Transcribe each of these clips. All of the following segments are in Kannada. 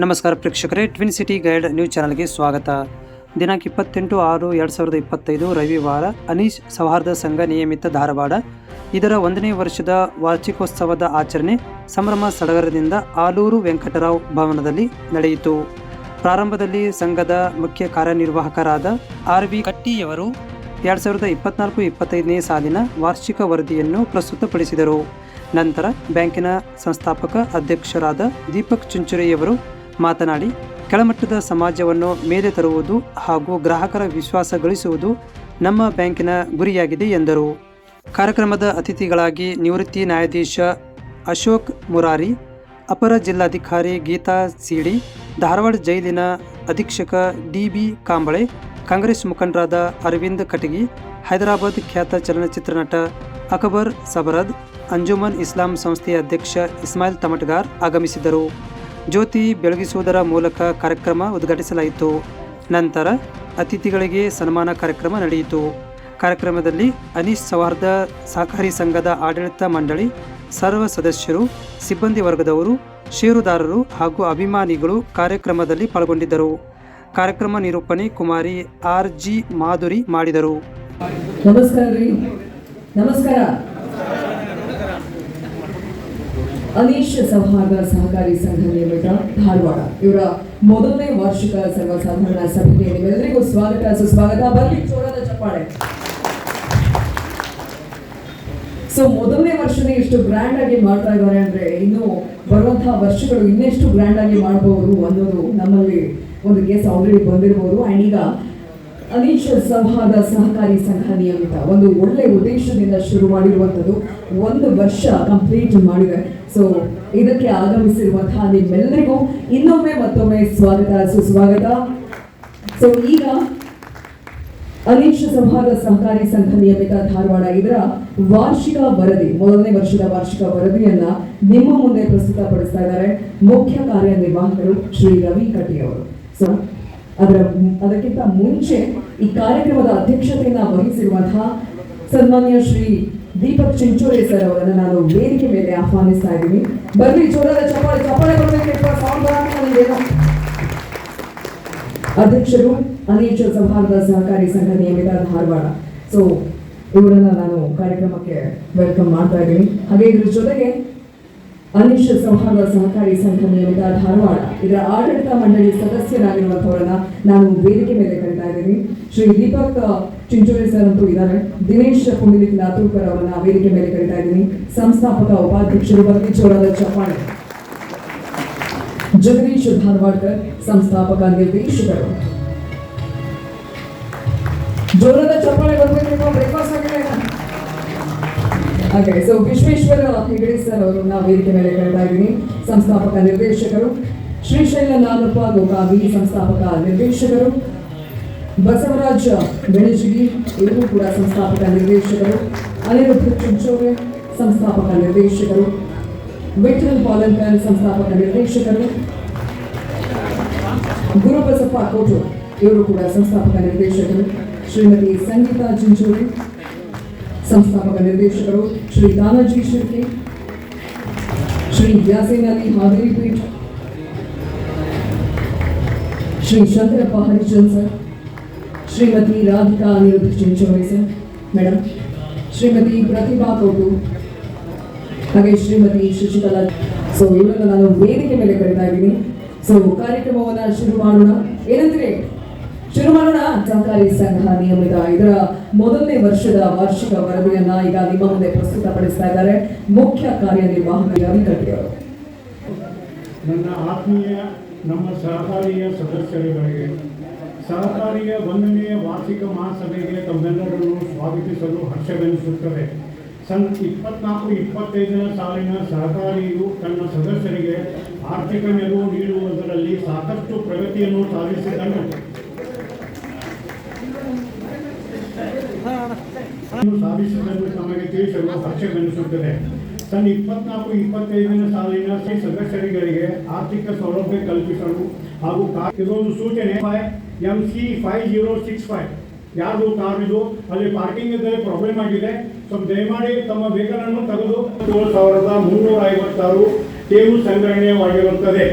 ನಮಸ್ಕಾರ ಪ್ರೇಕ್ಷಕರೇ, ಟ್ವಿನ್ ಸಿಟಿ ಗೈಡ್ ನ್ಯೂಸ್ ಚಾನಲ್ಗೆ ಸ್ವಾಗತ. ದಿನಾಂಕ 28/6/2025 ರವಿವಾರ ಅನೀಶ್ ಸೌಹಾರ್ದ ಸಂಘ ನಿಯಮಿತ ಧಾರವಾಡ ಇದರ 1ನೇ ವರ್ಷದ ವಾರ್ಷಿಕೋತ್ಸವದ ಆಚರಣೆ ಸಂಭ್ರಮ ಸಡಗರದಿಂದ ಆಲೂರು ವೆಂಕಟರಾವ್ ಭವನದಲ್ಲಿ ನಡೆಯಿತು. ಪ್ರಾರಂಭದಲ್ಲಿ ಸಂಘದ ಮುಖ್ಯ ಕಾರ್ಯನಿರ್ವಾಹಕರಾದ RV ಕಟ್ಟಿಯವರು 2024-25ನೇ ಸಾಲಿನ ವಾರ್ಷಿಕ ವರದಿಯನ್ನು ಪ್ರಸ್ತುತಪಡಿಸಿದರು. ನಂತರ ಬ್ಯಾಂಕಿನ ಸಂಸ್ಥಾಪಕ ಅಧ್ಯಕ್ಷರಾದ ದೀಪಕ್ ಚುಂಚುರೆಯವರು ಮಾತನಾಡಿ, ಕೆಳಮಟ್ಟದ ಸಮಾಜವನ್ನು ಮೇಲೆ ತರುವುದು ಹಾಗೂ ಗ್ರಾಹಕರ ವಿಶ್ವಾಸ ಗಳಿಸುವುದು ನಮ್ಮ ಬ್ಯಾಂಕಿನ ಗುರಿಯಾಗಿದೆ ಎಂದರು. ಕಾರ್ಯಕ್ರಮದ ಅತಿಥಿಗಳಾಗಿ ನಿವೃತ್ತಿ ನ್ಯಾಯಾಧೀಶ ಅಶೋಕ್ ಮುರಾರಿ, ಅಪರ ಜಿಲ್ಲಾಧಿಕಾರಿ ಗೀತಾ ಸಿಡಿ, ಧಾರವಾಡ ಜೈಲಿನ ಅಧೀಕ್ಷಕ DB ಕಾಂಬಳೆ, ಕಾಂಗ್ರೆಸ್ ಮುಖಂಡರಾದ ಅರವಿಂದ್ ಕಟಗಿ, ಹೈದರಾಬಾದ್ ಖ್ಯಾತ ಚಲನಚಿತ್ರ ನಟ ಅಕ್ಬರ್ ಸಬರದ್, ಅಂಜುಮನ್ ಇಸ್ಲಾಂ ಸಂಸ್ಥೆಯ ಅಧ್ಯಕ್ಷ ಇಸ್ಮಾಯಿಲ್ ತಮಟ್ಗಾರ್ ಆಗಮಿಸಿದ್ದರು. ಜ್ಯೋತಿ ಬೆಳಗಿಸುವುದರ ಮೂಲಕ ಕಾರ್ಯಕ್ರಮ ಉದ್ಘಾಟಿಸಲಾಯಿತು. ನಂತರ ಅತಿಥಿಗಳಿಗೆ ಸನ್ಮಾನ ಕಾರ್ಯಕ್ರಮ ನಡೆಯಿತು. ಕಾರ್ಯಕ್ರಮದಲ್ಲಿ ಅನೀಶ್ ಸೌಹಾರ್ದ ಸಹಕಾರಿ ಸಂಘದ ಆಡಳಿತ ಮಂಡಳಿ, ಸರ್ವ ಸದಸ್ಯರು, ಸಿಬ್ಬಂದಿ ವರ್ಗದವರು, ಷೇರುದಾರರು ಹಾಗೂ ಅಭಿಮಾನಿಗಳು ಕಾರ್ಯಕ್ರಮದಲ್ಲಿ ಪಾಲ್ಗೊಂಡಿದ್ದರು. ಕಾರ್ಯಕ್ರಮ ನಿರೂಪಣೆ ಕುಮಾರಿ RG ಮಾಧುರಿ ಮಾಡಿದರು. ನಮಸ್ಕಾರ. ಅನೀಶ್ ಸೌಹಾರ್ದ ಸಹಕಾರಿ ಸಂಘ ನಿಯಮಿತ ಧಾರವಾಡ ಇವರ ಮೊದಲನೇ ವಾರ್ಷಿಕ ಸರ್ವಸಾಧಾರಣ ಸಭೆಗೆ ನಿಮ್ಮೆಲ್ಲರಿಗೂ ಸ್ವಾಗತ ಸುಸ್ವಾಗತ. ಬರಲಿ ಜೋರಾದ ಚಪ್ಪಾಳೆ. ಮೊದಲನೇ ವರ್ಷನೇ ಇಷ್ಟು ಗ್ರ್ಯಾಂಡ್ ಆಗಿ ಮಾಡ್ತಾ ಇದ್ದಾರೆ ಅಂದ್ರೆ ಇನ್ನು ಬರುವಂತಹ ವರ್ಷಗಳು ಇನ್ನೆಷ್ಟು ಗ್ರ್ಯಾಂಡ್ ಆಗಿ ಮಾಡಬಹುದು ಅನ್ನೋದು ನಮ್ಮಲ್ಲಿ ಒಂದು ಗೆಸ್ ಆಲ್ರೆಡಿ ಬಂದಿರಬಹುದು. ಅಂಡ್ ಈಗ ಅನೀಶ್ ಸೌಹಾರ್ದ ಸಹಕಾರಿ ಸಂಘ ನಿಯಮಿತ ಒಂದು ಒಳ್ಳೆ ಉದ್ದೇಶದಿಂದ ಶುರು ಮಾಡಿರುವಂಥದ್ದು 1 ವರ್ಷ ಕಂಪ್ಲೀಟ್ ಮಾಡಿದೆ. ಇದಕ್ಕೆ ಆಗಮಿಸಿರುವಂತಹ ನಿಮ್ಮೆಲ್ಲರಿಗೂ ಮತ್ತೊಮ್ಮೆ ಸ್ವಾಗತ ಸುಸ್ವಾಗತ. ಈಗ ಅನೀಶ್ ಸೌಹಾರ್ದ ಸಹಕಾರಿ ಸಂಘ ನಿಯಮಿತ ಧಾರವಾಡ ಇದರ ವಾರ್ಷಿಕ ವರದಿ, ಮೊದಲನೇ ವರ್ಷದ ವಾರ್ಷಿಕ ವರದಿಯನ್ನ ನಿಮ್ಮ ಮುಂದೆ ಪ್ರಸ್ತುತಪಡಿಸ್ತಾ ಇದ್ದಾರೆ ಮುಖ್ಯ ಕಾರ್ಯನಿರ್ವಾಹಕರು ಶ್ರೀ ರವಿ ಕಟ್ಟಿ ಅವರು. ಅದಕ್ಕಿಂತ ಮುಂಚೆ ಈ ಕಾರ್ಯಕ್ರಮದ ಅಧ್ಯಕ್ಷತೆಯನ್ನ ವಹಿಸಿರುವಂತಹ ಸನ್ಮಾನ್ಯ ಶ್ರೀ ದೀಪಕ್ ಚುಂಚುರೆ ಸರ್ ಅವರನ್ನು ನಾನು ವೇದಿಕೆ ಮೇಲೆ ಆಹ್ವಾನಿಸ್ತಾ ಇದ್ದೀನಿ. ಬರ್ಲಿ ಜೋರಾದ ಚಪ್ಪಾಳೆ ಬರಬೇಕು. ಅಧ್ಯಕ್ಷರು ಅನೀಶ್ ಸೌಹಾರ್ದ ಸಹಕಾರಿ ಸಂಘ ನಿಯಮಿತ ಧಾರವಾಡ. ಇವರನ್ನ ನಾನು ಕಾರ್ಯಕ್ರಮಕ್ಕೆ ವೆಲ್ಕಮ್ ಮಾಡ್ತಾ ಇದ್ದೀನಿ. ಹಾಗೆ ಇದ್ರ ಜೊತೆಗೆ ಅನೀಶ್ ಸೌಹಾರ್ದ ಸಹಕಾರಿ ಸಂಘ ನಿಯಮಿತ ಧಾರವಾಡ ಇದರ ಆಡಳಿತ ಮಂಡಳಿ ಸದಸ್ಯರಾಗಿರುವಂತವರನ್ನ ನಾನು ವೇದಿಕೆ ಮೇಲೆ ಕರೀತಾ ಇದ್ದೀನಿ. ಶ್ರೀ ದೀಪಕ್ ಚಿಂಚೋಳಿ ಸರ್ ಅಂತೂ ಇದ್ದಾರೆ. ದಿನೇಶ್ ಪುಂಡಿಲಿಕ್ ಲಾತೂರ್ಕರ್ ಅವರನ್ನ ವೇದಿಕೆ ಮೇಲೆ ಕರೀತಾ ಇದ್ದೀನಿ. ಸಂಸ್ಥಾಪಕ ಉಪಾಧ್ಯಕ್ಷರು ಬಗ್ಗೆ ಜೋರಾದ ಚಪ್ಪಾಳೆ. ಜಗದೀಶ್ ಧಾರವಾಡ್ಕರ್ ಸಂಸ್ಥಾಪಕ ನಿರ್ದೇಶಕರು. ಜೋರಾದ ಚಪ್ಪಾಳೆ ಬರಬೇಕು. ಬ್ರೇಕ್ಫಾಸ್ಟ್ ಆಗಿದೆ. ವಿಶ್ವೇಶ್ವರ ಹೆಗಡೆ ಸರ್ ಅವರನ್ನ ವೇದಿಕೆ ಮೇಲೆ ಕರೀತಾ ಇದ್ದೀನಿ. ಸಂಸ್ಥಾಪಕ ನಿರ್ದೇಶಕರು. ಶ್ರೀಶೈಲ ನಾಗಪ್ಪ ಗೋಕಾವಿ ಸಂಸ್ಥಾಪಕ ನಿರ್ದೇಶಕರು. ಬಸವರಾಜ್ ಬೆಳಜಿಗಿ ಇವರು ಕೂಡ ಸಂಸ್ಥಾಪಕ ನಿರ್ದೇಶಕರು. ಅನಿರುದ್ಧ ಚುಂಚೋರೆ ಸಂಸ್ಥಾಪಕ ನಿರ್ದೇಶಕರು. ವಿಠಲ್ ಪಾಲನ್ಕರ್ ಸಂಸ್ಥಾಪಕ ನಿರ್ದೇಶಕರು. ಗುರುಬಸಪ್ಪ ಕೋಟೂರ್ ಇವರು ಕೂಡ ಸಂಸ್ಥಾಪಕ ನಿರ್ದೇಶಕರು. ಶ್ರೀಮತಿ ಸಂಗೀತಾ ಚಿಂಚೋಳಿ ಸಂಸ್ಥಾಪಕ ನಿರ್ದೇಶಕರು. ಶ್ರೀ ತಾನಾಜಿ ಶಿರ್ಕೆ, ಶ್ರೀ ಯಾಸೀನ್ ಅಲಿ ಹಾವೇರಿ ಪೀಠ, Shri Shankarappa Harichand sir, Shrimati Radhika Anirudh Chincholi sir madam, Shrimati Prathibha Kotur, ಹಾಗೆ ಶ್ರೀಮತಿ ಶಶಿಕಲಾ. ಇವರನ್ನು ನಾನು ವೇದಿಕೆ ಮೇಲೆ ಕರೀತಾ ಇದ್ದೀನಿ. ಕಾರ್ಯಕ್ರಮವನ್ನ ಶುರು ಮಾಡೋಣ. ಏನಂದ್ರೆ ಶುರು ಮಾಡೋಣ. ಸಹಕಾರಿ ಸಂಘ ನಿಯಮಿತ ಇದರ ಮೊದಲನೇ ವರ್ಷದ ವಾರ್ಷಿಕ ವರದಿಯನ್ನ ಈಗ ನಿಮ್ಮ ಮುಂದೆ ಪ್ರಸ್ತುತಪಡಿಸ್ತಾ ಇದ್ದಾರೆ ಮುಖ್ಯ ಕಾರ್ಯನಿರ್ವಾಹಕ ರವಿ ಕಟ್ಟಿ ಅವರು. ನನ್ನ ಆತ್ಮೀಯ ನಮ್ಮ ಸಹಕಾರಿಯ ಸದಸ್ಯರುಗಳಿಗೆ ಸಹಕಾರಿಯ 1ನೇ ವಾರ್ಷಿಕ ಮಹಾಸಭೆಗೆ ತಮ್ಮೆಲ್ಲರನ್ನು ಸ್ವಾಗತಿಸಲು ಹರ್ಷವೆನಿಸುತ್ತದೆ. 2024-25ನೇ ಸಾಲಿನ ಸಹಕಾರಿಯು ತನ್ನ ಸದಸ್ಯರಿಗೆ ಆರ್ಥಿಕ ನೆರವು ನೀಡುವುದರಲ್ಲಿ ಸಾಕಷ್ಟು ಪ್ರಗತಿಯನ್ನು ಸಾಧಿಸಿದ್ದನ್ನು ನಮಗೆ ತಿಳಿಸಲು ಹರ್ಷವೆನಿಸುತ್ತದೆ. 2024-25ನೇ ಸಾಲಿನ ಸದಸ್ಯರಿಗೆ ಆರ್ಥಿಕ ಸೌಲಭ್ಯ ಕಲ್ಪಿಸಲು ಹಾಗೂ ಇದೊಂದು ಸೂಚನೆ MC 5065 ಯಾರ್ದು ಕಾರ್ ಇದು ಅಲ್ಲಿ ಪಾರ್ಕಿಂಗ್ ಇದ್ದರೆ ಪ್ರಾಬ್ಲಮ್ ಆಗಿದೆ. ದಯಮಾಡಿ ತಮ್ಮ ವೆಹಿಕಲ್ ಅನ್ನು ತೆಗೆದು 7356 ಠೇವು ಸಂಗ್ರಹಣೆಯಾಗಿರುತ್ತದೆ.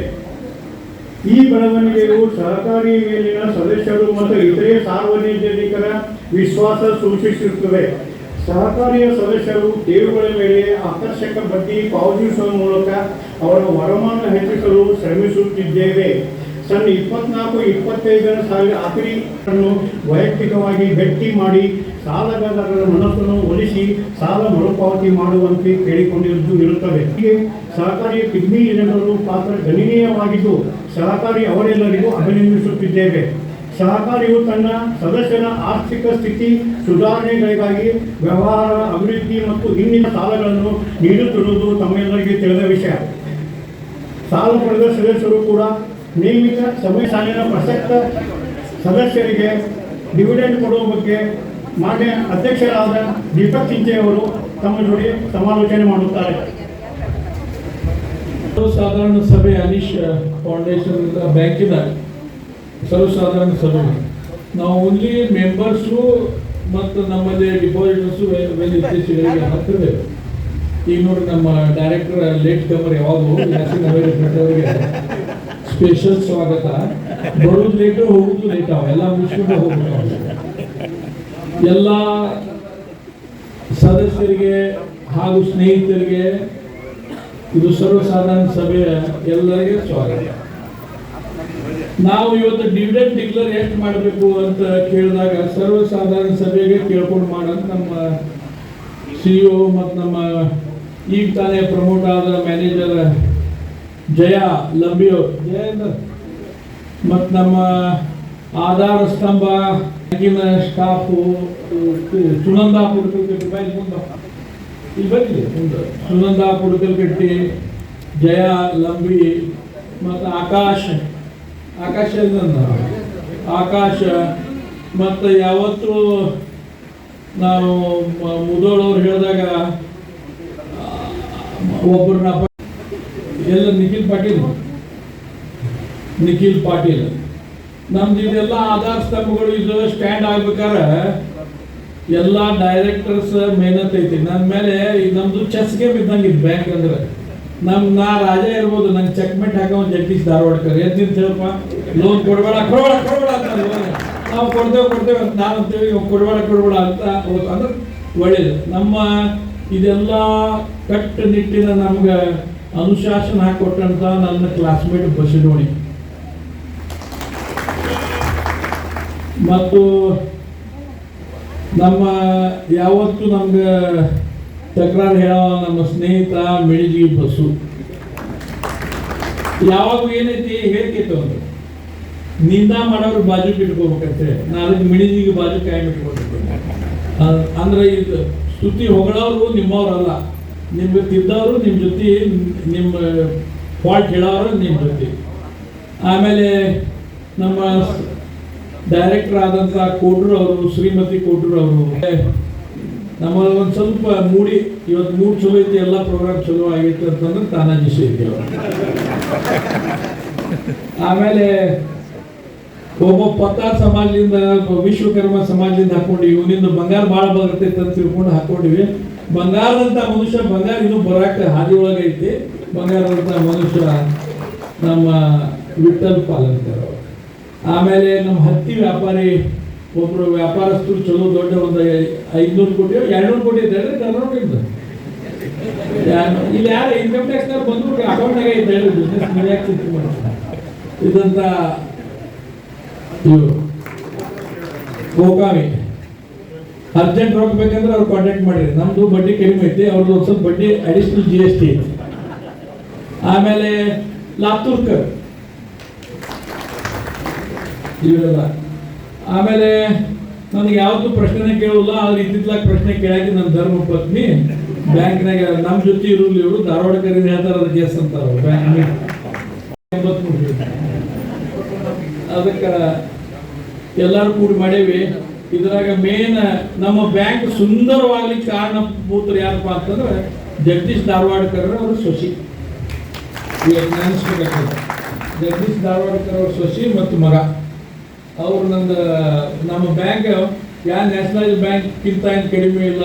ಈ ಬೆಳವಣಿಗೆಯು ಸಹಕಾರಿ ಮೇಲಿನ ಸದಸ್ಯರು ಮತ್ತು ಇತರೆ ಸಾರ್ವಜನಿಕರ ವಿಶ್ವಾಸ ಸೂಚಿಸುತ್ತದೆ. ಸಹಕಾರಿಯ ಸದಸ್ಯರು ಠೇವುಗಳ ಮೇಲೆ ಆಕರ್ಷಕ ಬಡ್ಡಿ ಪಾವತಿಸುವ ಮೂಲಕ ಅವರ ವರಮಾನ ಹೆಚ್ಚಿಸಲು ಶ್ರಮಿಸುತ್ತಿದ್ದೇವೆ. ಸಣ್ಣ 24-25 ಆಖರಿಯನ್ನು ವೈಯಕ್ತಿಕವಾಗಿ ಭೇಟಿ ಮಾಡಿ ಸಾಲಗಾರರ ಮನಸ್ಸನ್ನು ಒಲಿಸಿ ಸಾಲ ಮರುಪಾವತಿ ಮಾಡುವಂತೆ ಕೇಳಿಕೊಂಡಿರುವುದು ಇರುತ್ತದೆ. ಹೀಗೆ ಸಹಕಾರಿಯ ಪಿಗ್ಮಿ ಜನರು ಪಾತ್ರ ಗಣನೀಯವಾಗಿದ್ದು ಸಹಕಾರಿ ಅವರೆಲ್ಲರಿಗೂ ಅಭಿನಂದಿಸುತ್ತಿದ್ದೇವೆ. ಸಹಕಾರಿಯು ತನ್ನ ಸದಸ್ಯರ ಆರ್ಥಿಕ ಸ್ಥಿತಿ ಸುಧಾರಣೆಗಳಿಗಾಗಿ ವ್ಯವಹಾರ ಅಭಿವೃದ್ಧಿ ಮತ್ತು ಇನ್ನಿತರ ಸಾಲಗಳನ್ನು ನೀಡುತ್ತಿರುವುದು ತಮ್ಮೆಲ್ಲರಿಗೆ ತಿಳಿದ ವಿಷಯ. ಸಾಲ ಪಡೆದ ಸದಸ್ಯರು ಕೂಡ ನಿಯಮಿತ ಸಮಯ ಸಾಲಿನ ಪ್ರಸಕ್ತ ಸದಸ್ಯರಿಗೆ ಡಿವಿಡೆಂಡ್ ಕೊಡುವ ಬಗ್ಗೆ ಮಾನ್ಯ ಅಧ್ಯಕ್ಷರಾದ ದೀಪಕ್ ಚಿಂಚೆ ಅವರು ತಮ್ಮ ಜೊತೆ ಸಮಾಲೋಚನೆ ಮಾಡುತ್ತಾರೆ. ಸರ್ವಸಾಧಾರಣ ಸಭೆ ಅನೀಶ್ ಫೌಂಡೇಶನ್ ಬ್ಯಾಂಕಿನ ಸರ್ವಸಾಧಾರಣ ಸಭೆ ನಾವು ಓನ್ಲಿ ಮೆಂಬರ್ಸು ಮತ್ತು ನಮ್ಮಲ್ಲಿ ಡಿಪಾಸಿಟರ್ಸು ಇತ್ತೀಚೆಗೆ ಹತ್ತಿರಬೇಕು. ಈಗ ನೋಡಿ ನಮ್ಮ ಡೈರೆಕ್ಟರ್ ಲೇಟ್ ಕಮರ್ ಯಾವಾಗೂ ಯಾಸಿನ್ ಅವರಿಗೆ ಸ್ಪೆಷಲ್ ಸ್ವಾಗತ. ಬರೋದು ಲೇಟು ಹೋಗೋದು ಲೇಟ್ ಅವೆಲ್ಲ ಮುಗಿಸ್ಕೊಂಡು ಹೋಗ್ಬೇಕು. ಎಲ್ಲ ಸದಸ್ಯರಿಗೆ ಹಾಗೂ ಸ್ನೇಹಿತರಿಗೆ ಇದು ಸರ್ವಸಾಧಾರಣ ಸಭೆಯ ಎಲ್ಲರಿಗೆ ಸ್ವಾಗತ. ನಾವು ಇವತ್ತು ಡಿವಿಡೆಂಡ್ ಡಿಕ್ಲೇರ್ ಎಷ್ಟು ಮಾಡಬೇಕು ಅಂತ ಕೇಳಿದಾಗ ಸರ್ವಸಾಧಾರಣ ಸಭೆಗೆ ಕೇಳ್ಕೊಂಡು ಮಾಡಂತ ನಮ್ಮ CEO ಮತ್ತು ನಮ್ಮ ಈಗ ತಾನೇ ಪ್ರಮೋಟ್ ಆದ ಮ್ಯಾನೇಜರ್ ಜಯ ಲಂಬಿಯೋ ಮತ್ತು ನಮ್ಮ ಆಧಾರ ಸ್ತಂಭ ಬ್ಯಾಂಕಿನ ಸ್ಟಾಫು ಸುನಂದಾ ಪುಡ್ಕಲ್ಕಟ್ಟಿ ಇಲ್ಲಿ ಬಂದಿದೆ ಸುನಂದಾ ಪುಡ್ಕಲ್ಕಟ್ಟಿ, ಜಯ ಲಂಬಿ ಮತ್ತು ಆಕಾಶ್ ಮತ್ತು ಯಾವತ್ತು ನಾವು ಮುದೋಳವ್ರು ಹೇಳಿದಾಗ ಒಬ್ಬರನ್ನ ಎಲ್ಲ ನಿಖಿಲ್ ಪಾಟೀಲ್ ನಮ್ದು ಇದೆಲ್ಲ ಆಧಾರ ಸ್ತಂಭಗಳು ಇದು ಸ್ಟ್ಯಾಂಡ್ ಆಗ್ಬೇಕಾದ್ರೆ ಎಲ್ಲ ಡೈರೆಕ್ಟರ್ಸ್ ಮೇಹನತ್ ಐತಿ. ನನ್ನ ಮೇಲೆ ನಮ್ದು ಚೆಸ್ ಗೇಮ್ ಇದ್ದಂಗೆ ಇದು ಬ್ಯಾಂಕ್ ಅಂದ್ರೆ ನಾ ರಾಜ ಇರ್ಬೋದು, ನಂಗೆ ಚೆಕ್ಮೇಟ್ ಹಾಕೋ ಜಗದೀಶ್ ಧಾರವಾಡಕರ್ ಎದ್ದಿದ್ದು ಹೇಳಪ್ಪ ಲೋನ್ ಕೊಡಬೇಡ ಅಂತ ನಾವು ಕೊಡ್ತೇವೆ ಅಂತ ನಾವು ಅಂತೇವಿ ಕೊಡಬೇಡ ಅಂತ ಅಂದ್ರೆ ಒಳ್ಳೇದು. ನಮ್ಮ ಇದೆಲ್ಲ ಕಟ್ಟುನಿಟ್ಟಿನ ನಮ್ಗೆ ಅನುಶಾಸನ ಹಾಕೊಟ್ಟಂತ ನನ್ನ ಕ್ಲಾಸ್ಮೇಟ್ ಬಸವೋಣಿ ಮತ್ತು ನಮ್ಮ ಯಾವತ್ತು ನಮ್ಗೆ ತಕರಾರು ಹೇಳೋ ನಮ್ಮ ಸ್ನೇಹಿತ ಮಿಣಿಜಿ ಬಸ್ಸು ಯಾವಾಗ ಏನೈತಿ ಹೇಳ್ಕೈತೆ ಒಂದು ನಿಂದ ಮಾಡೋರು ಬಾಜು ಇಟ್ಕೋಬೇಕಂತೆ ನಾ ಅದಕ್ಕೆ ಮಿಣಿಜಿಗೆ ಬಾಜು ಕಾಯಿ ಇಟ್ಕೋಬೇಕು. ಅಂದ್ರೆ ಇದು ಸ್ತುತಿ ಹೊಗಳವರು ನಿಮ್ಮವ್ರಲ್ಲ, ನಿಮ್ಗೆ ತಿದ್ದವರು ನಿಮ್ಮ ಜೊತೆ, ನಿಮ್ಮ ಫಾಲ್ಟ್ ಹೇಳೋರು ನಿಮ್ಮ ಜೊತೆ. ಆಮೇಲೆ ನಮ್ಮ ಡೈರೆಕ್ಟರ್ ಆದಂಥ ಕೋಟ್ರು ಅವರು, ಶ್ರೀಮತಿ ಕೋಟ್ರು ಅವರು ನಮ್ಮ ಒಂದು ಸ್ವಲ್ಪ ಇವತ್ತು ಮೂಡ್ ಚಲೋ ಐತಿ, ಎಲ್ಲ ಪ್ರೋಗ್ರಾಮ್ ಚಲೋ ಆಗೈತೆ ಅಂತಂದ್ರೆ ತಾನಾಜಿ ಸೇರಿ ಅವರು. ಆಮೇಲೆ ಒಬ್ಬ ಪತ್ತಾರ್ ಸಮಾಜದಿಂದ ವಿಶ್ವಕರ್ಮ ಸಮಾಜದಿಂದ ಹಾಕೊಂಡು ಇವನಿಂದ ಬಂಗಾರ ಭಾಳ ಬರ್ತೈತೆ ಅಂತ ತಿಳ್ಕೊಂಡು ಹಾಕೊಂಡಿವಿ. ಬಂಗಾರದಂಥ ಮನುಷ್ಯ, ಬಂಗಾರ ಇನ್ನೂ ಬರಾಕ ಹಾದಿ ಒಳಗೈತಿ. ಬಂಗಾರದಂಥ ಮನುಷ್ಯ ನಮ್ಮ ವಿಠಲ್ ಪಾಲನ್ಕರ್. ಆಮೇಲೆ ನಮ್ಮ ಹತ್ತಿ ವ್ಯಾಪಾರಿ ಒಬ್ಬರು ವ್ಯಾಪಾರಸ್ಥರು ಚಲೋ ದೊಡ್ಡ ಒಂದು 500 ಕೋಟಿ 200 ಕೋಟಿ ಇದ್ದಾರೆ ಕರ್ನಾಟಕದಿಂದ. ಇಲ್ಲಿ ಯಾರು ಇನ್ಕಮ್ ಟ್ಯಾಕ್ಸ್ನಾಗ ಬಂದ್ಬಿಟ್ಟು ಅಕೌಂಟ್ನಾಗ ಇದ್ದಾರೆ ಬಿಸ್ನೆಸ್ ಇದಂತ ಇವರು ಗೋಕಾವಿ ಅರ್ಜೆಂಟ್ ರೊಕ್ಕ ಬೇಕಂದ್ರೆ ಅವ್ರು ಕಾಂಟ್ಯಾಕ್ಟ್ ಮಾಡಿರಿ. ನಮ್ದು ಬಡ್ಡಿ ಕಡಿಮೆ ಐತಿ, ಅವ್ರದ್ದು ಒಂದು ಸ್ವಲ್ಪ ಬಡ್ಡಿ ಅಡಿಷನಲ್ GST ಐತಿ. ಆಮೇಲೆ ಲಾತೂರ್ಕರ್ ಇವರೆಲ್ಲ. ಆಮೇಲೆ ನನಗೆ ಯಾವ್ದು ಪ್ರಶ್ನೆ ಕೇಳಲ್ಲ, ಆದ್ರೆ ಇದ್ದಿದ್ಲಾಗ ಪ್ರಶ್ನೆ ಕೇಳಾಕಿ ನನ್ನ ಧರ್ಮ ಪತ್ನಿ ಬ್ಯಾಂಕ್ನಾಗ ನಮ್ಮ ಜೊತೆ ಇರಲಿ. ಇವರು ಧಾರವಾಡಕರಿಂದ ಹೇಳ್ತಾರ ಅದ್ರ ಕೇಸ್ ಅಂತಾರ ಅದಕ್ಕೆ ಎಲ್ಲರೂ ಕೂಡಿ ಮಾಡೇವಿ. ಇದ್ರಾಗ ಮೇನ್ ನಮ್ಮ ಬ್ಯಾಂಕ್ ಸುಂದರವಾಗ್ಲಿಕ್ಕೆ ಕಾರಣಭೂತರು ಯಾರಪ್ಪ ಅಂತಂದ್ರೆ ಜಗದೀಶ್ ಧಾರವಾಡಕರ್ ಅವರು ಸೊಸಿ. ನೆನೆಸ್ಬೇಕಾಗ್ತದೆ, ಜಗದೀಶ್ ಧಾರವಾಡಕರ್ ಅವ್ರ ಸೊಸಿ ಮತ್ತು ಮಗ ಅವರು. ನಮ್ಮ ಬ್ಯಾಂಕ್ ಯಾವ ನ್ಯಾಷನಲೈಸ್ ಬ್ಯಾಂಕ್ಗಿಂತ ಏನು ಕಡಿಮೆ ಇಲ್ಲ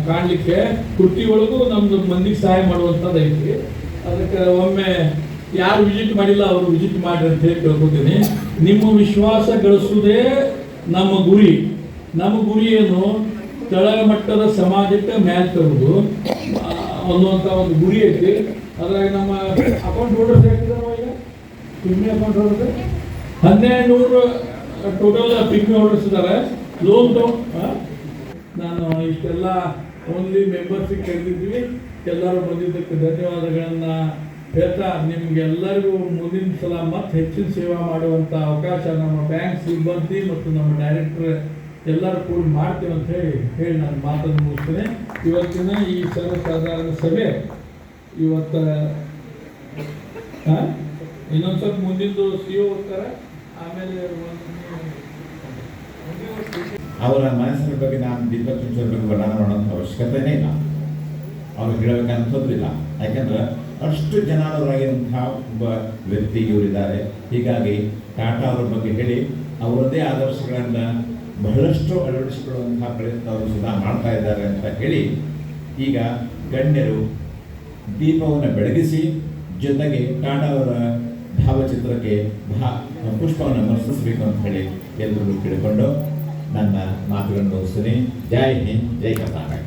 ಕಾಣಲಿಕ್ಕೆ. ಕೃತಿ ಒಳಗೂ ನಮ್ದು ಮಂದಿಗೆ ಸಹಾಯ ಮಾಡುವಂಥದ್ದು ಐತಿ. ಅದಕ್ಕೆ ಒಮ್ಮೆ ಯಾರು ವಿಸಿಟ್ ಮಾಡಿಲ್ಲ ಅವರು ವಿಸಿಟ್ ಮಾಡಿ ಅಂತ ಹೇಳಿ ಕೇಳ್ಕೊತೀನಿ. ನಿಮ್ಮ ವಿಶ್ವಾಸ ಗಳಿಸುವುದೇ ನಮ್ಮ ಗುರಿ. ನಮ್ಮ ಗುರಿ ಏನು? ತಳಮಟ್ಟದ ಸಮಾಜಕ್ಕೆ ಮ್ಯಾಚ್ ತರುವುದು ಅನ್ನುವಂಥ ಒಂದು ಗುರಿ ಐತಿ. ಅದ್ರಾಗ ನಮ್ಮ ಅಕೌಂಟ್ ಹೋಲ್ಡರ್ಸ್ ಹೇಳ್ತಿದ್ದಾರೆ ಈಗ pigmy account holder 1200 total pigmy holders ಇದ್ದಾರೆ. ಲೋನ್ ನಾನು ಇಷ್ಟೆಲ್ಲ ಓನ್ಲಿ ಮೆಂಬರ್ಸಿಗೆ ಕರೆದಿದ್ವಿ. ಎಲ್ಲರೂ ಬಂದಿದ್ದಕ್ಕೆ ಧನ್ಯವಾದಗಳನ್ನು ಹೇಳ್ತಾ ನಿಮಗೆಲ್ಲರಿಗೂ ಮುಂದಿನ ಸಲ ಮತ್ತೆ ಹೆಚ್ಚಿನ ಸೇವಾ ಮಾಡುವಂಥ ಅವಕಾಶ ನಮ್ಮ ಬ್ಯಾಂಕ್ ಸಿಬ್ಬಂದಿ ಮತ್ತು ನಮ್ಮ ಡೈರೆಕ್ಟರ್ ಎಲ್ಲರೂ ಕೂಡ ಮಾಡ್ತೀವಿ ಅಂತ ಹೇಳಿ ನಾನು ಮಾತನ್ನು ಮುಗಿಸ್ತೇನೆ. ಇವತ್ತಿನ ಈ ಸರ್ವಸಾಧಾರಣ ಸಭೆ ಇವತ್ತು ಇನ್ನೊಂದು ಸ್ವಲ್ಪ ಮುಂದಿಂದು CO ಹೋಗ್ತಾರೆ. ಆಮೇಲೆ ಅವರ ಮನಸ್ಸಿನ ಬಗ್ಗೆ ನಾನು ದೀಪಕ್ ಚುಂಚೋಳಿ ಬಗ್ಗೆ ವರ್ಣನೆ ಮಾಡೋಂಥ ಅವಶ್ಯಕತೆನೇ ಇಲ್ಲ. ಅವ್ರು ಹೇಳಬೇಕಂತಂದ್ರಿಲ್ಲ. ಯಾಕೆಂದ್ರೆ ಅಷ್ಟು ಜನಾನವರಾಗಿರುವಂತಹ ಒಬ್ಬ ವ್ಯಕ್ತಿ ಇವರಿದ್ದಾರೆ. ಹೀಗಾಗಿ ಟಾಟಾ ಅವರ ಬಗ್ಗೆ ಹೇಳಿ ಅವರದೇ ಆದರ್ಶಗಳನ್ನು ಬಹಳಷ್ಟು ಅಳವಡಿಸಿಕೊಳ್ಳುವಂತಹ ಪ್ರಯತ್ನ ಅವರು ಸದಾ ಮಾಡ್ತಾ ಇದ್ದಾರೆ ಅಂತ ಹೇಳಿ ಈಗ ಗಣ್ಯರು ದೀಪವನ್ನು ಬೆಳಗಿಸಿ ಜೊತೆಗೆ ಟಾಟಾ ಅವರ ಭಾವಚಿತ್ರಕ್ಕೆ ಪುಷ್ಪವನ್ನು ಮರ್ಸಿಸಬೇಕು ಅಂತ ಹೇಳಿ ಎಲ್ಲರೂ ಕೇಳಿಕೊಂಡು ನನ್ನ ಮಾತುಗಳನ್ನು ಮುಗಿಸ್ತೀನಿ. ಜೈ ಹಿಂದ್, ಜೈ ಕರ್ನಾಟಕ.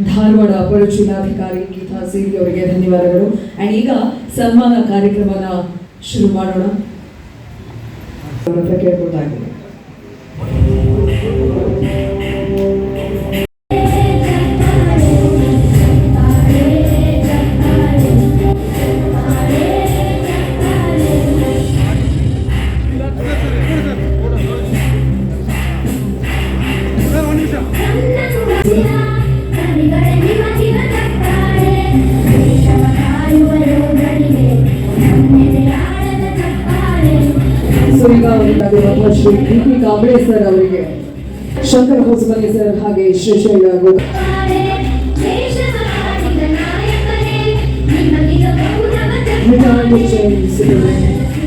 ಧಾರವಾಡ ಅಪರ ಜಿಲ್ಲಾಧಿಕಾರಿ ಗೀತಾ ಸೇರಿ ಅವರಿಗೆ ಧನ್ಯವಾದಗಳು. ಅಂಡ್ ಈಗ ಸನ್ಮಾನ ಕಾರ್ಯಕ್ರಮನ ಶುರು ಮಾಡೋಣ. ಕೇಳ್ಕೊತಾಗಿದೆ. ಶ್ರೀ ಡಿ.ಪಿ. ಕಾಂಬ್ಳೆ ಸರ್ ಅವರಿಗೆ, ಶಂಕರ ಹೊಸಮನಿ ಸರ್ ಹಾಗೆ ಶ್ರೀಶೈಲ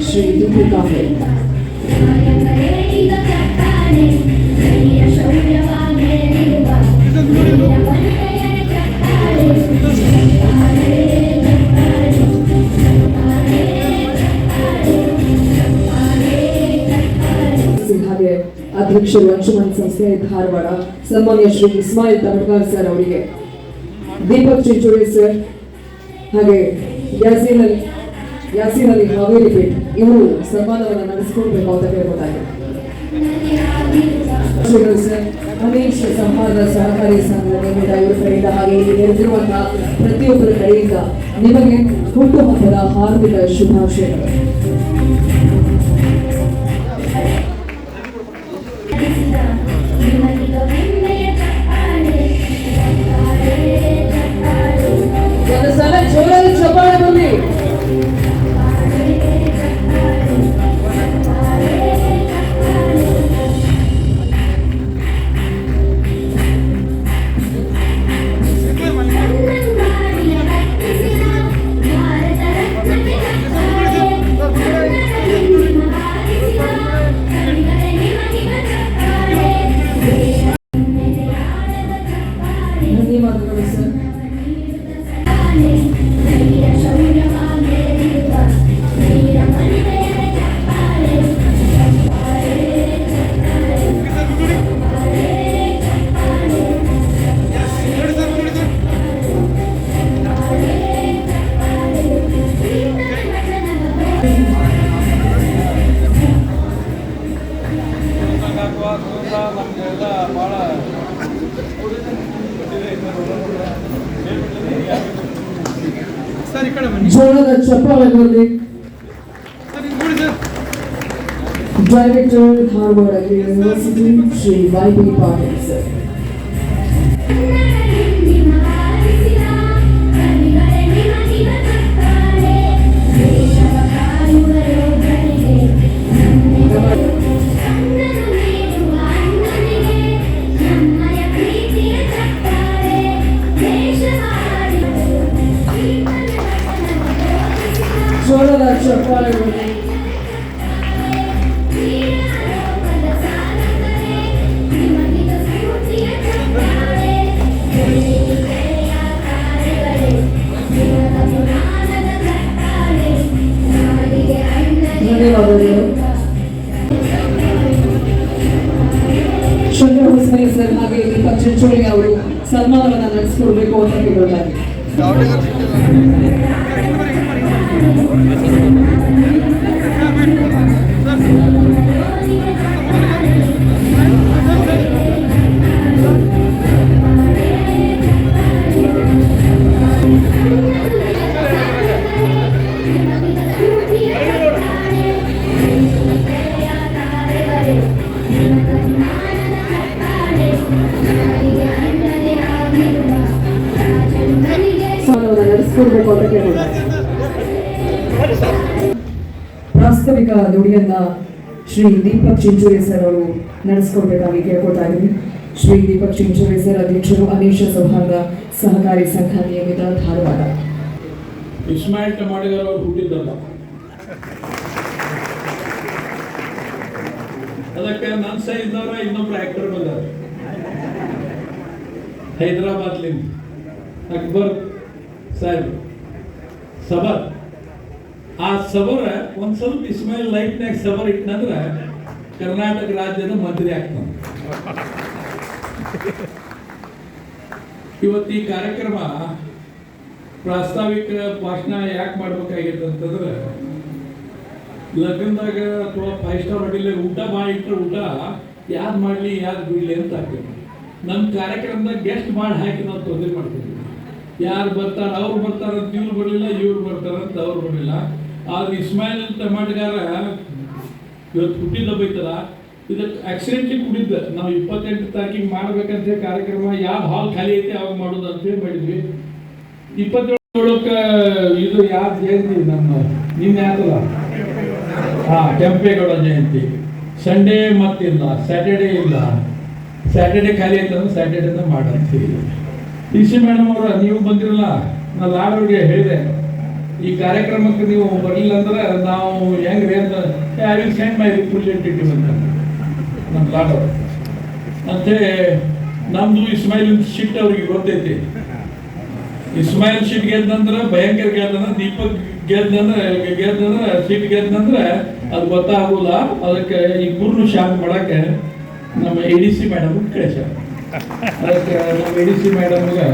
ಶ್ರೀ ಡಿ.ಪಿ. ಕಾಂಬ್ಳೆ. ಹಾಗೆ ಅಧ್ಯಕ್ಷರು ಅಂಶುಮನ್ ಸಂಸ್ಥೆ ಧಾರವಾಡ ಸನ್ಮಾನ್ಯ ಶ್ರೀ ಇಸ್ಮಾಯಿಲ್ ತಮಟ್ಕರ್ ಸರ್ ಅವರಿಗೆ, ದೀಪಕ್ ಚಿಂಚೋಳಿ ಸರ್ ಹಾಗೆ ಯಾಸೀನ್ ಅಲಿ ಹಾವೇರಿ ಪೇಟ್ ಇವರು ಸನ್ಮಾನವನ್ನು ನಡೆಸಿಕೊಳ್ಬೇಕು ಅಂತ ಕೇಳ್ಬೋದಾಗಿದೆ. ಸರ್ ಅನೇಕ ಸಂವಾದ ಸಹಕಾರಿ ಸಂಘ ನಿಯಮಿತ ಇವರ ಕಡೆಯಿಂದ ಹಾಗೆ ಇಲ್ಲಿ ನೆರೆದಿರುವಂತಹ ಪ್ರತಿಯೊಬ್ಬರ ಕಡೆಯಿಂದ ನಿಮಗೆ ಹುಟ್ಟುಹಬ್ಬದ ಹಾರ್ದಿಕ ಶುಭಾಶಯಗಳು. ಒಂದು ಸಲ ಜೋರಾಗಿ ಚಪ್ಪಾಳೆ ಬರಲಿ. ಜೋಳದ ಚಪ್ಪಾಳೆಗಳಲ್ಲಿ director Dharwad university Shri Y B. Patil sir. ಜೋಳದ ಚಪ್ಪಾಳೆಗಳಲ್ಲಿ ಧನ್ಯವಾದಗಳು. ಶಂಕರ ಹೊಸಮನಿ ಸರ್ ಹಾಗೆ ದೀಪಕ್ ಚಿಂಚೋಳಿ ಅವರು ಸನ್ಮಾನವನ್ನು ನಡೆಸಿಕೊಡ್ಬೇಕು ಅಂತ ಕೇಳಲಾಗಿದೆ. ನಡೆಸಿಕೊಡ್ಬೇಕು ಅಂತ ಕೇಳಲಾಗಿದೆ. ಪ್ರಾಸ್ತಾವಿಕ ನುಡಿಯನ್ನ ಶ್ರೀ ದೀಪಕ್ ಚಿಂಚೋಳಿ ಸರ್ ಅವರು ನಡೆಸಿಕೊಡ್ಬೇಕಾಗಿ ಕೇಳ್ಕೊಳ್ತಾ ಇದ್ದೀವಿ. ಶ್ರೀ ದೀಪಕ್ ಚಿಂಚೋಳಿ ಸರ್ ಅಧ್ಯಕ್ಷರು ಅನೇಶ ಸೌಹಾರ್ದ ಸಹಕಾರಿ ಸಂಘ ನಿಯಮಿತ ಧಾರವಾಡ. ಇಸ್ಮಾಯಿಲ್ ಟಮಾಟಿಗಾರ್ ಅವರು ಹುಟ್ಟಿದ್ದಲ್ಲ, ಅದಕ್ಕೆ ನನ್ನ ಸೈಜ್ದವ್ರ ಇನ್ನೊಬ್ರು ಆಕ್ಟರ್ ಬಂದಾರ ಹೈದರಾಬಾದ್ಲಿಂದ, ಅಕ್ಬರ್ ಸಾಹೇಬ್ ಸಬರ್. ಆ ಸಬರ ಒಂದ್ ಸ್ವಲ್ಪ ಇಸ್ಮಾಯಿಲ್ ಲೈಫ್ನಾಗ ಸಬರ್ ಇಟ್ಟನಂದ್ರ ಕರ್ನಾಟಕ ರಾಜ್ಯದ ಮಂತ್ರಿ ಆಗ್ತಾನೆ. ಇವತ್ತು ಈ ಕಾರ್ಯಕ್ರಮ ಪ್ರಾಸ್ತಾವಿಕ ಭಾಷಣ ಯಾಕೆ ಮಾಡ್ಬೇಕಾಗಿತ್ತು ಅಂತಂದ್ರೆ, ಲಗ್ನದಾಗ ಅಥವಾ 5 ಸ್ಟಾರ್ ಹೋಟೆಲ್ ಊಟ ಮಾಡಿಟ್ರೆ ಊಟ ಯಾರು ಮಾಡಲಿ ಯಾರು ಬಿಡಲಿ ಅಂತ ಆಗ್ತದೆ. ನಮ್ಮ ಕಾರ್ಯಕ್ರಮದಾಗ ಗೆಸ್ಟ್ ಮಾಡಿ ಹಾಕಿ ನಾವು ತೊಂದರೆ ಮಾಡ್ತೀವಿ. ಯಾರು ಬರ್ತಾರೆ ಅವ್ರು ಬರ್ತಾರಂತ ಇವ್ರು ಬರಲಿಲ್ಲ, ಇವ್ರು ಬರ್ತಾರಂತ ಅವ್ರು ಬರಲಿಲ್ಲ. ಆದ್ರೆ ಇಸ್ಮಾಯಿಲ್ ಟಮಾಟಿಗಾರ ಇವತ್ತು ಹುಟ್ಟಿದ ಬೈತಲ್ಲ, ಇದಕ್ಕೆ ಆಕ್ಸಿಡೆಂಟ್ಲಿ ಕುಡಿದ್ದ. ನಾವು 28 ತಾರೀಕಿಗೆ ಮಾಡ್ಬೇಕಂತ ಕಾರ್ಯಕ್ರಮ ಯಾವ ಹಾಲ್ ಖಾಲಿ ಐತಿ ಅವಾಗ ಮಾಡೋದು ಅಂತೇಳಿ ಮಾಡಿದ್ವಿ. 27ಕ್ಕೆ ಇದು ಯಾವ ಜಯಂತಿ ನಮ್ಮ ನಿನ್ನೆ ಆತಲ್ಲ, ಕೆಂಪೇಗೌಡ ಜಯಂತಿ. ಸಂಡೇ ಮತ್ತಿಲ್ಲ, ಸ್ಯಾಟರ್ಡೇ ಇಲ್ಲ. ಸ್ಯಾಟರ್ಡೇ ಖಾಲಿ ಐತಂದ್ರೆ ಸ್ಯಾಟರ್ಡೇನ ಮಾಡಂತೀವಿ. ಟಿ ಸಿ ಮೇಡಮ್ ಅವರ ನೀವು ಬಂದಿರಲ್ಲ, ನಾನು ಲಾಡವ್ರಿಗೆ ಹೇಳಿದೆ ಈ ಕಾರ್ಯಕ್ರಮಕ್ಕೆ ನೀವು ಬರಲಿಲ್ಲ ಅಂದ್ರೆ ನಾವು ಹೆಂಗ್ರಿ ಅಂತ, I will send my representative ಅಂತ ನಮ್ಮ ಲಾಡವ್ರು ಅಂತೇಳಿ. ನಮ್ದು ಇಸ್ಮಾಯಿಲ್ ಶೀಟ್ ಅವ್ರಿಗೆ ಗೊತ್ತೈತಿ. ಇಸ್ಮಾಯಿಲ್ ಶೀಟ್ ಗೆದ್ದಂದ್ರೆ ಭಯಂಕರ ಗೆದ್ದಂದ್ರೆ, ದೀಪಕ್ ಗೆದ್ದಂದ್ರೆ ಸೀಟ್ ಗೆದ್ದಂದ್ರೆ ಅದು ಗೊತ್ತಾಗೋಲ್ಲ. ಅದಕ್ಕೆ ಇಬ್ಬರನ್ನು ಶಾಂತ ಮಾಡಕ್ಕೆ ನಮ್ಮ ADC ಮೇಡಮ್ ಕಳಿಸ್ಯಾರ. ಅದಕ್ಕೆ ನಮ್ಮ ADC ಮೇಡಮ್ಗೆ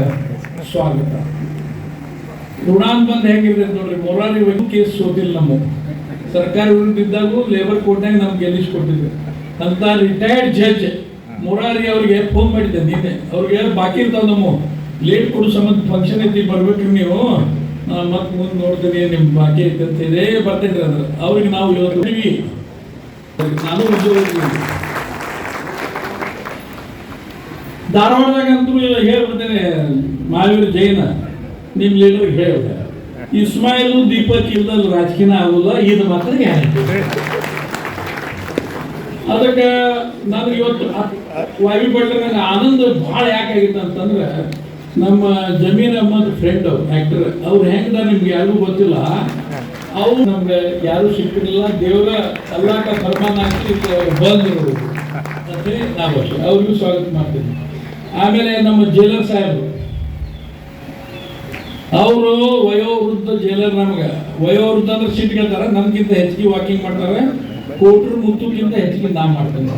ಸ್ವಾಗತ. ಋಣಾನ್ ಬಂದ್ ಹೆಂಗಿರ್ತೈತೆ ನೋಡ್ರಿ, ಮೊರಾರಿ ಕೇಸ್ ಸೋತಿಲ್ಲ. ನಮ್ಮ ಸರ್ಕಾರಿ ವಿರುದ್ಧ ಇದ್ದಾಗೂ ಲೇಬರ್ ಕೋರ್ಟ್ನಾಗ ನಮ್ಗೆ ಗೆಲ್ಲಿಸ್ಕೊಟ್ಟಿದ್ದೆ ಅಂತ ರಿಟೈರ್ಡ್ ಜಡ್ಜ್ ಮೊರಾರಿ ಅವ್ರಿಗೆ ಫೋನ್ ಮಾಡಿದ್ದೆ ನಿನ್ನೆ. ಅವ್ರಿಗೆ ಬಾಕಿ ಇರ್ತಾವ ನಮ್ಮ ಲೇಟ್ ಕೊಡೋ ಸಂಬಂಧ ಫಂಕ್ಷನ್ ಐತಿ ಬರ್ಬೇಕ್ರಿ ನೀವು, ಮತ್ತೆ ಮುಂದೆ ನೋಡ್ತೀನಿ ನಿಮ್ ಬಾಕಿ ಐತೆ ಅಂತ ಇದೇ ಬರ್ತೇನ್ರಿ ಅಂದ್ರೆ ಅವ್ರಿಗೆ ನಾವು ಇವತ್ತು ನಾನು ಉದ್ಯೋಗ ಧಾರವಾಡದಾಗಂತೂ ಹೇಳ್ಬಿಡ್ತೇನೆ, ಮಹಾವೀರ್ ಜೈನ ನಿಮ್ಮ ಲೀಡರ್ಗೆ ಹೇಳ್ಬಿಟ್ಟೆ, ಇಸ್ಮಾಯಿಲ್ ದೀಪಕ್ ಇಲ್ದಲ್ಲಿ ರಾಜಕೀಯ ಆಗೋಲ್ಲ, ಇದು ಮಾತ್ರ ಗ್ಯಾರಂಟಿ. ಅದಕ್ಕೆ ನನಗೆ ಇವತ್ತು ವಾಯು ಬಡ್ಲೆ ನನಗೆ ಆನಂದ ಭಾಳ ಯಾಕಾಗಿತ್ತು ಅಂತಂದ್ರೆ, ನಮ್ಮ ಜಮೀರ್ ಅಹ್ಮದ್ ಫ್ರೆಂಡ್ ಅವ್ರು ಆಕ್ಟರ್, ಅವ್ರು ಹೆಂಗದ ನಿಮ್ಗೆ ಯಾರಿಗೂ ಗೊತ್ತಿಲ್ಲ. ಅವ್ರು ನಮ್ಗೆ ಯಾರು ಸಿಕ್ಕಿರಲಿಲ್ಲ, ದೇವರ ಅಲ್ಲಾಕ ಫರ್ಮಾನ್ ಹಾಕಿ ಬಂದರು ಅಂತ ನಾವು ಅವ್ರಿಗೂ ಸ್ವಾಗತ ಮಾಡ್ತೀನಿ. ಆಮೇಲೆ ನಮ್ಮ ಜೈಲರ್ ಸಾಹೇಬರು, ಅವರು ವಯೋವೃದ್ಧ ಜೈಲರ್. ನಮ್ಗೆ ವಯೋವೃದ್ಧ ಅಂದ್ರೆ ಸೀಟ್ ಗೆಲ್ತಾರೆ, ನನ್ಗಿಂತ ಹೆಚ್ಚಿಗೆ ವಾಕಿಂಗ್ ಮಾಡ್ತಾರೆ. ಕೋಟ್ರು ಮುತ್ತುಕ್ಕಿಂತ ಹೆಚ್ಚಿಗೆ ನಾ ಮಾಡ್ತೇನೆ.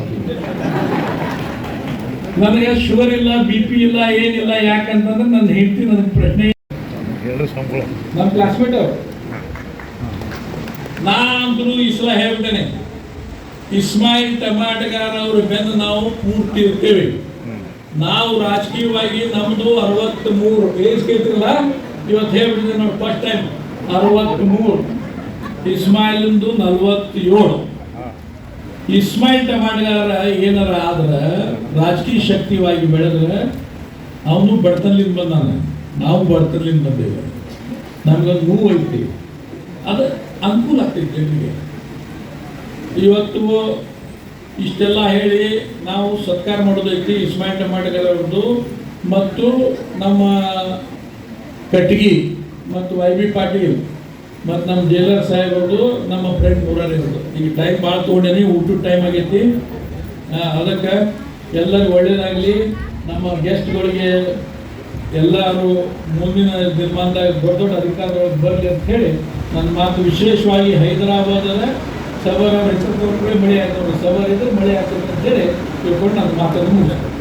ನನಗೆ ಶುಗರ್ ಇಲ್ಲ, BP ಇಲ್ಲ, ಏನಿಲ್ಲ. ಯಾಕಂತಂದ್ರೆ ನನ್ನ ಹೆಂಡತಿ ನನಗೆ ಪ್ರಶ್ನೆ, ನಮ್ಮ ಕ್ಲಾಸ್ಮೇಟ್ ಅವರು. ನಾ ಅಂತೂ ಈ ಸಲ ಹೇಳ್ಬಿಟ್ಟೇನೆ, ಇಸ್ಮಾಯಿಲ್ ಟಮಾಟಗಾರ ಅವ್ರ ಬೆನ್ನು ನಾವು ಪೂರ್ತಿ ಇರ್ತೇವೆ. ನಾವು ರಾಜಕೀಯವಾಗಿ ನಮ್ದು 63 ಏಜ್ ಕೇಳ್ತಿರಲ್ಲ, ಇವತ್ತು ಹೇಳ್ಬಿಟ್ಟಿದೆ ನಾವು ಫಸ್ಟ್ ಟೈಮ್ 63, ಇಸ್ಮಾಯಿಲ್ದು 47. ಇಸ್ಮಾಯಿಲ್ ಟಮಾಟಗಾರ ಏನಾರ ಆದ್ರೆ ರಾಜಕೀಯ ಶಕ್ತಿವಾಗಿ ಬೆಳೆದ್ರೆ ಅವನು ಬಡತನದಿಂದ ಬಂದಾನ, ನಾವು ಬಡತನದಿಂದ ಬಂದೇವೆ, ನಮ್ಗೊಂದು ನೋವು ಐತಿ, ಅದು ಅನುಕೂಲ ಆಗ್ತೈತಿ ಜನರಿಗೆ. ಇವತ್ತು ಇಷ್ಟೆಲ್ಲ ಹೇಳಿ ನಾವು ಸತ್ಕಾರ ಮಾಡೋದೈತಿ ಇಸ್ಮಾಯಿಲ್ ಟಮಾಟಗಾರವ್ರದ್ದು ಮತ್ತು ನಮ್ಮ ಕಟ್ಗಿ ಮತ್ತು YB ಪಾಟೀಲ್ ಮತ್ತು ನಮ್ಮ ಜೈಲರ್ ಸಾಹೇಬ್ರದ್ದು, ನಮ್ಮ ಫ್ರೆಂಡ್ ಮುರಾರಿವ್ರದ್ದು. ಈಗ ಟೈಮ್ ಭಾಳ ತೊಗೊಂಡೇನಿ, ಊಟದ ಟೈಮ್ ಆಗೈತಿ. ಅದಕ್ಕೆ ಎಲ್ಲರಿಗೂ ಒಳ್ಳೇದಾಗಲಿ. ನಮ್ಮ ಗೆಸ್ಟ್ಗಳಿಗೆ ಎಲ್ಲರೂ ಮುಂದಿನ ದಿನಮಾನದಾಗ ದೊಡ್ಡ ದೊಡ್ಡ ಅಧಿಕಾರಗಳು ಬರಲಿ ಅಂತ ಹೇಳಿ ನನ್ನ ಮಾತು. ವಿಶೇಷವಾಗಿ ಹೈದರಾಬಾದದ ಸಬರ್ ಅವ್ರ ಹೆಸರು ಮಳೆ ಆಗ್ತದೆ, ಸಬರ್ ಇದ್ರೆ ಮಳೆ ಆಗ್ತದೆ ಅಂತ ಹೇಳಿ ತಿಳ್ಕೊಂಡು ನನ್ನ ಮಾತನ್ನು ಮುಗಿಸ್ತೇನೆ.